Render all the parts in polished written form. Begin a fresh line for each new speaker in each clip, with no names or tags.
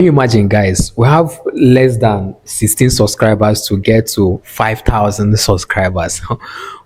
Can you imagine, guys? We have less than 16 subscribers to get to 5,000 subscribers.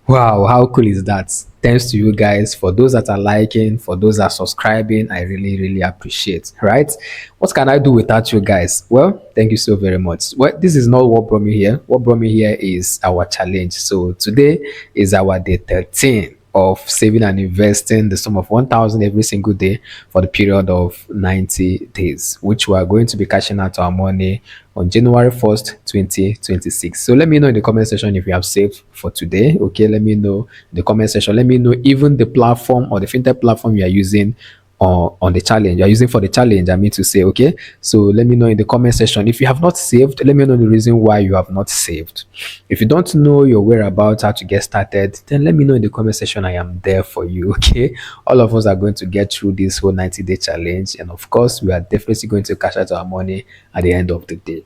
Wow, how cool is that? Thanks to you guys, for those that are liking, for those that are subscribing. I really, really appreciate. Right? What can I do without you guys? Well, thank you so very much. Well, this is not what brought me here. What brought me here is our challenge. So today is our day 13 of saving and investing the sum of 1,000 every single day for the period of 90 days, which we are going to be cashing out our money on January 1st, 2026. So let me know in the comment section if you have saved for today. Okay, let me know in the comment section. Let me know even the platform or the fintech platform you are using on the challenge you're using for the challenge. I mean to say, okay, so let me know in the comment section. If you have not saved, let me know the reason why you have not saved. If you don't know your whereabouts, how to get started, then let me know in the comment section. I am there for you. Okay, all of us are going to get through this whole 90-day challenge, and of course we are definitely going to cash out our money at the end of the day.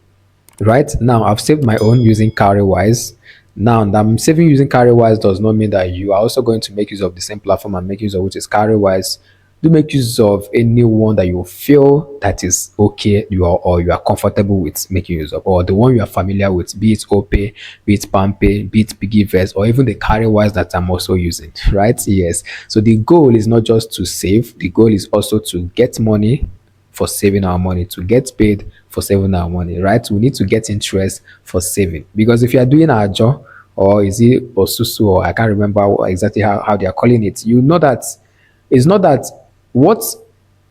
Right now, I've saved my own using Cowrywise. Now, that I'm saving using Cowrywise does not mean that you are also going to make use of the same platform and make use of, which is Cowrywise. Do make use of any one that you feel that is okay, you are comfortable with making use of, or the one you are familiar with, be it OPay, be it PalmPay, be it PiggyVest, or even the Cowrywise that I'm also using. Right? Yes. So the goal is not just to save, the goal is also to get money for saving our money, to get paid for saving our money. Right? We need to get interest for saving, because if you are doing our job, or is it Osusu, or I can't remember exactly how they are calling it, you know that it's not that what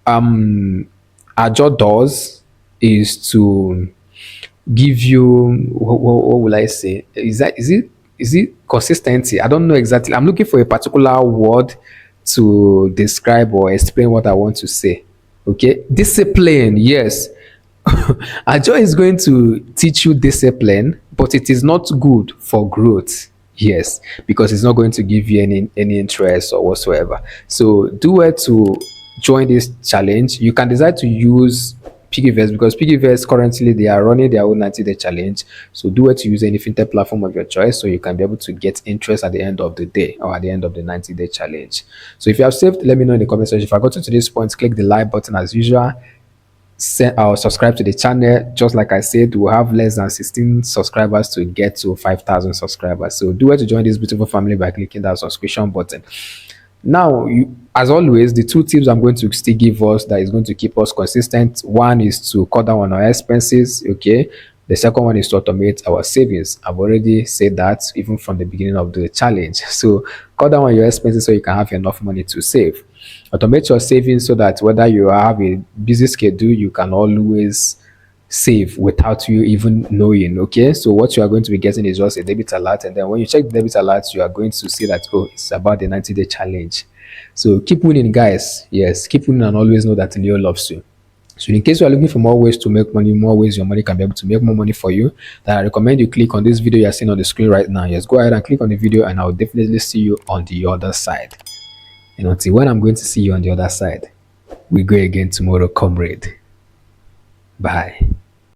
Ajo does is to give you, what will I say? Is it consistency? I don't know exactly. I'm looking for a particular word to describe or explain what I want to say. Okay, discipline. Yes, Ajo is going to teach you discipline, but it is not good for growth. Yes, because it's not going to give you any interest or whatsoever. So do it to join this challenge. You can decide to use PiggyVest, because PiggyVest currently they are running their own 90-day challenge. So do it to use any fintech platform of your choice, so you can be able to get interest at the end of the day or at the end of the 90-day challenge. So if you have saved, let me know in the comment section. If I got to this point, click the like button as usual. Subscribe to the channel. Just like I said, we have less than 16 subscribers to get to 5,000 subscribers. So do it to join this beautiful family by clicking that subscription button. Now, as always, the two tips I'm going to still give us that is going to keep us consistent. One is to cut down on our expenses. Okay, the second one is to automate our savings. I've already said that even from the beginning of the challenge. So cut down on your expenses so you can have enough money to save. Automate your savings so that whether you have a busy schedule, you can always save without you even knowing. Okay, so what you are going to be getting is just a debit alert, and then when you check the debit alert, you are going to see that, oh, it's about the 90-day challenge. So keep winning, guys. Yes, keep winning, and always know that Leo loves you. So in case you are looking for more ways to make money, more ways your money can be able to make more money for you, then I recommend you click on this video you are seeing on the screen right now. Yes, go ahead and click on the video, and I'll definitely see you on the other side. And until when I'm going to see you on the other side, we go again tomorrow, comrade. Bye.